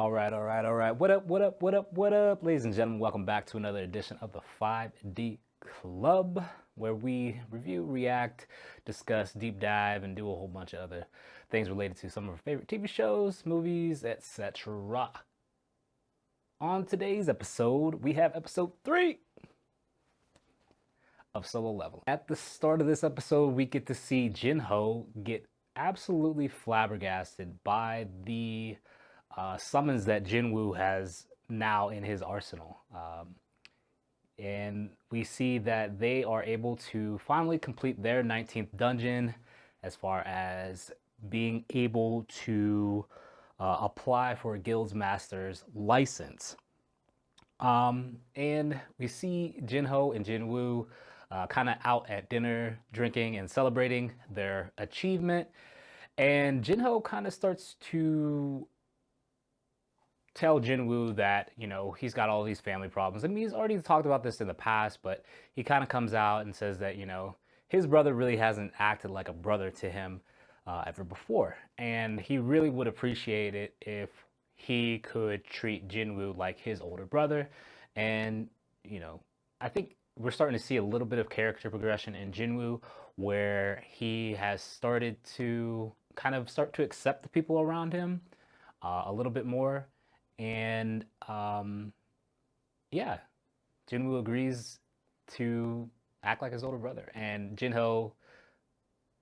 All right. What up, ladies and gentlemen? Welcome back to another edition of the 5D Club, where we review, react, discuss, deep dive, and do a whole bunch of other things related to some of our favorite TV shows, movies, etc. On today's episode, we have episode 3 of Solo Level. At the start of this episode, we get to see Jin-Ho get absolutely flabbergasted by the summons that Jinwoo has now in his arsenal. And we see that they are able to finally complete their 19th dungeon as far as being able to apply for a Guild's Master's license. And we see Jin-Ho and Jinwoo kind of out at dinner, drinking and celebrating their achievement. And Jin-Ho kind of starts to tell Jinwoo that, he's got all these family problems. I mean, he's already talked about this in the past, but he kind of comes out and says that, his brother really hasn't acted like a brother to him ever before. And he really would appreciate it if he could treat Jinwoo like his older brother. And, I think we're starting to see a little bit of character progression in Jinwoo where he has started to kind of start to accept the people around him a little bit more. And yeah, Jinwoo agrees to act like his older brother, and Jinho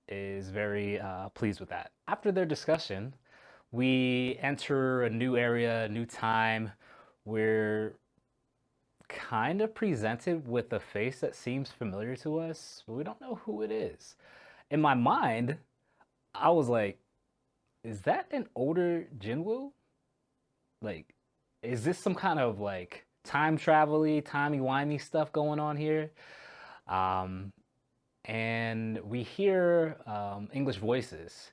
is very pleased with that. After their discussion, we enter a new area, a new time. We're kind of presented with a face that seems familiar to us, but we don't know who it is. In my mind, I was like, is that an older Jinwoo? Like, is this some kind of like time travel-y, timey-wimey stuff going on here? Um, and we hear English voices,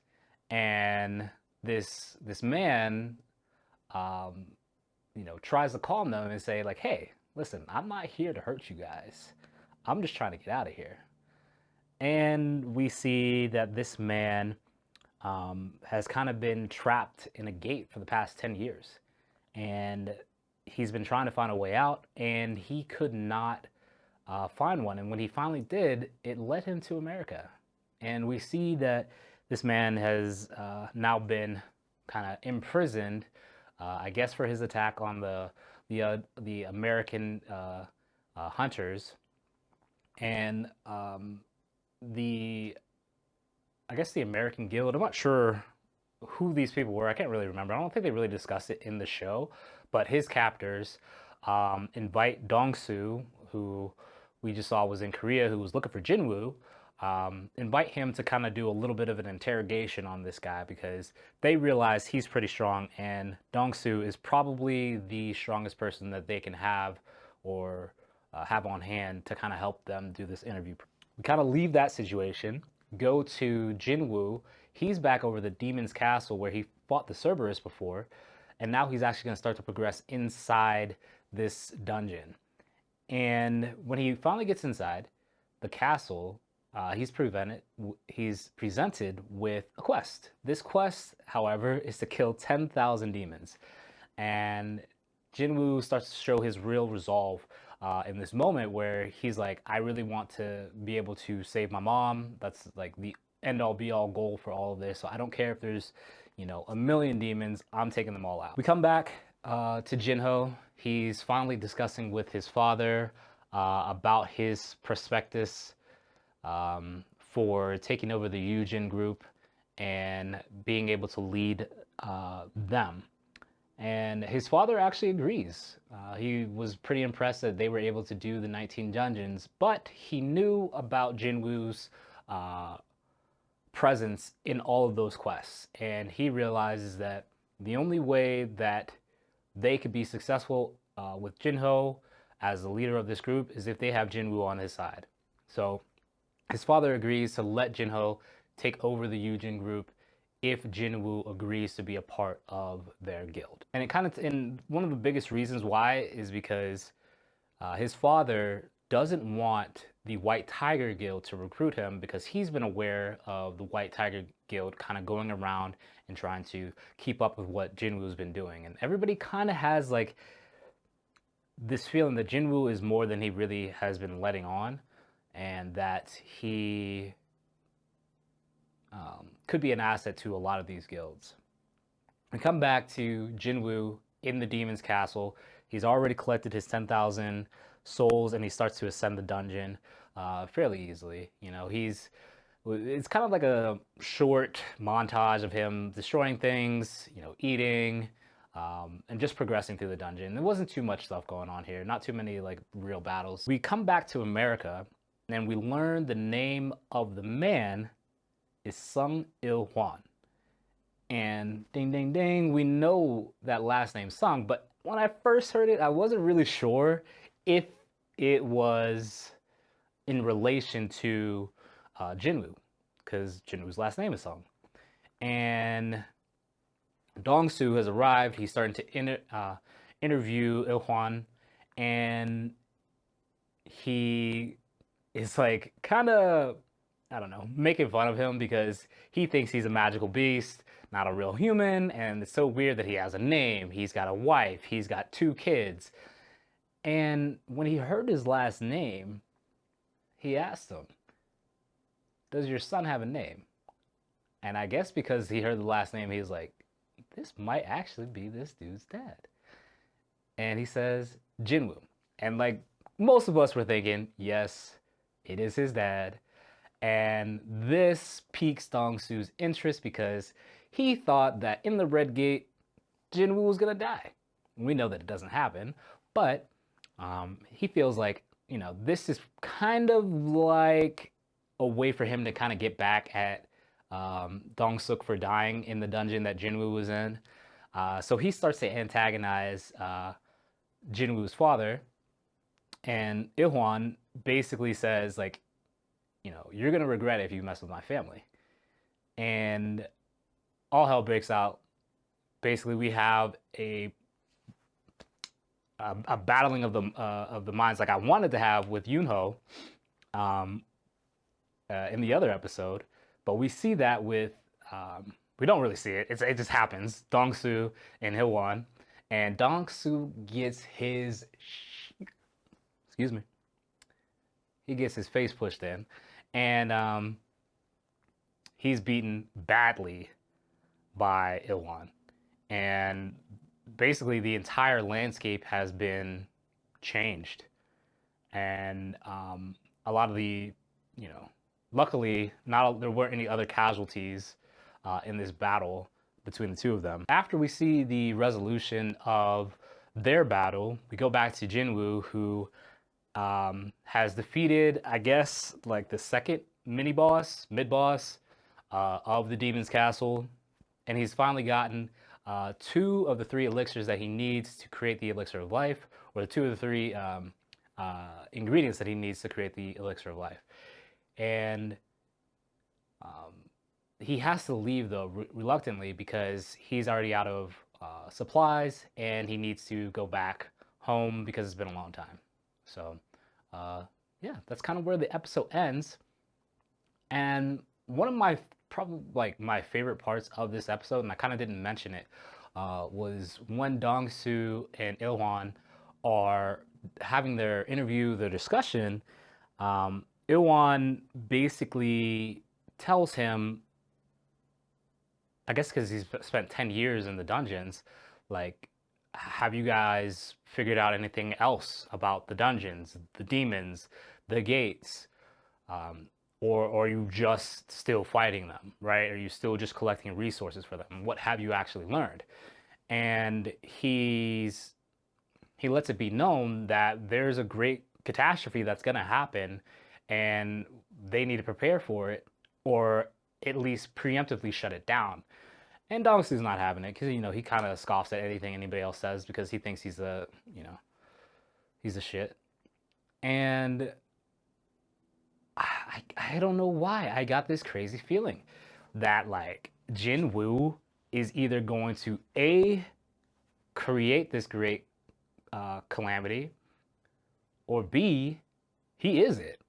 and this man, um, tries to calm them and say like, "Hey, listen, I'm not here to hurt you guys. I'm just trying to get out of here." And we see that this man has kind of been trapped in a gate for the past 10 years. And he's been trying to find a way out, and he could not find one. And when he finally did, it led him to America. And we see that this man has now been kind of imprisoned, I guess, for his attack on the American hunters. And the I guess the American Guild. I'm not sure who these people were. I can't really remember. I don't think they really discussed it in the show, but his captors invite Dong-soo, who we just saw was in Korea, who was looking for Jinwoo, invite him to kind of do a little bit of an interrogation on this guy because they realize he's pretty strong, and Dong-soo is probably the strongest person that they can have or have on hand to kind of help them do this interview. We kind of leave that situation, go to Jinwoo. He's back over the Demon's Castle where he fought the Cerberus before, and now he's actually going to start to progress inside this dungeon. And when he finally gets inside the castle, he's presented with a quest. This quest, however, is to kill 10,000 demons. And Jinwoo starts to show his real resolve in this moment where he's like, I really want to be able to save my mom. That's like the end all be all goal for all of this. So I don't care if there's, a million demons, I'm taking them all out. We come back to Jinho. He's finally discussing with his father about his prospectus for taking over the Yujin group and being able to lead them. And his father actually agrees. He was pretty impressed that they were able to do the 19 dungeons, but he knew about Jinwoo's presence in all of those quests. And he realizes that the only way that they could be successful with Jinho as the leader of this group is if they have Jinwoo on his side. So his father agrees to let Jinho take over the Yujin group if Jinwoo agrees to be a part of their guild. And and one of the biggest reasons why is because his father doesn't want the White Tiger Guild to recruit him because he's been aware of the White Tiger Guild kind of going around and trying to keep up with what Jinwoo's been doing. And everybody kind of has like this feeling that Jinwoo is more than he really has been letting on, and that he could be an asset to a lot of these guilds. We come back to Jinwoo in the Demon's Castle. He's already collected his 10,000 souls, and he starts to ascend the dungeon fairly easily. You know, it's kind of like a short montage of him destroying things, you know, eating, and just progressing through the dungeon. There wasn't too much stuff going on here, not too many like real battles. We come back to America, and we learn the name of the man is Sung Il Hwan. And ding, ding, ding, we know that last name Sung, but when I first heard it, I wasn't really sure if it was in relation to Jinwoo, because Jinwoo's last name is Sung. And Dong-su has arrived. He's starting to interview Il-hwan, and he is like kind of, I don't know, making fun of him because he thinks he's a magical beast, not a real human, and it's so weird that he has a name, he's got a wife, he's got 2 kids. And when he heard his last name, he asked him, does your son have a name? And I guess because he heard the last name, he was like, this might actually be this dude's dad. And he says, Jinwoo. And like most of us were thinking, yes, it is his dad. And this piques Dong-su's interest because he thought that in the Red Gate, Jinwoo was gonna die. We know that it doesn't happen, but he feels like, you know, this is kind of like a way for him to kind of get back at Dong-suk for dying in the dungeon that Jinwoo was in. So he starts to antagonize Jinwoo's father, and Il-hwan basically says, like, you know, you're gonna regret it if you mess with my family. And all hell breaks out. Basically, we have a battling of the minds like I wanted to have with Yunho in the other episode, but we see that with we don't really see it. It just happens. Dong-su and Il-hwan, and Dong-su gets his excuse me. He gets his face pushed in, and he's beaten badly by Il-hwan, and basically the entire landscape has been changed, and a lot of the, you know, luckily there weren't any other casualties in this battle between the two of them. After we see the resolution of their battle, we go back to Jinwoo, who has defeated, I guess, like the second mid boss of the Demon's Castle, and he's finally gotten 2 of the 3 elixirs that he needs to create the elixir of life, or the 2 of the 3 ingredients that he needs to create the elixir of life. And he has to leave, though, reluctantly, because he's already out of supplies, and he needs to go back home because it's been a long time. So yeah, that's kind of where the episode ends. And one of my probably like my favorite parts of this episode, and I kind of didn't mention it, was when Dong-su and Il-hwan are having their interview, their discussion. Il-hwan basically tells him, I guess because he's spent 10 years in the dungeons, like, have you guys figured out anything else about the dungeons, the demons, the gates? Or are you just still fighting them, right? Are you still just collecting resources for them? What have you actually learned? And he lets it be known that there's a great catastrophe that's going to happen, and they need to prepare for it, or at least preemptively shut it down. And Dong-su's not having it because, you know, he kind of scoffs at anything anybody else says because he thinks he's a, you know, he's a shit. And I don't know why I got this crazy feeling that like Jinwoo is either going to A, create this great calamity, or B, he is it.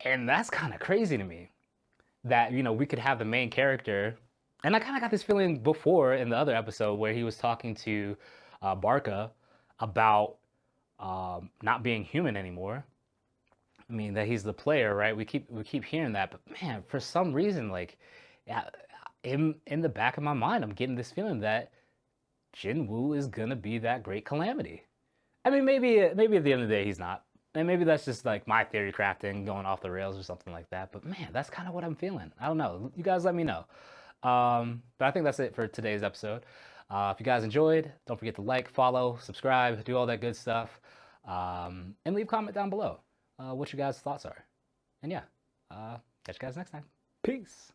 And that's kind of crazy to me that, you know, we could have the main character And I kind of got this feeling before in the other episode where he was talking to Barca about not being human anymore. I mean that he's the player, right? We keep hearing that, but man, for some reason, like, yeah, in the back of my mind, I'm getting this feeling that Jinwoo is gonna be that great Calamity. I mean, maybe at the end of the day he's not, and maybe that's just like my theory crafting going off the rails or something like that. But man, that's kind of what I'm feeling. I don't know. You guys let me know. But I think that's it for today's episode. If you guys enjoyed, don't forget to like, follow, subscribe, do all that good stuff, and leave a comment down below what your guys' thoughts are. And yeah, catch you guys next time. Peace.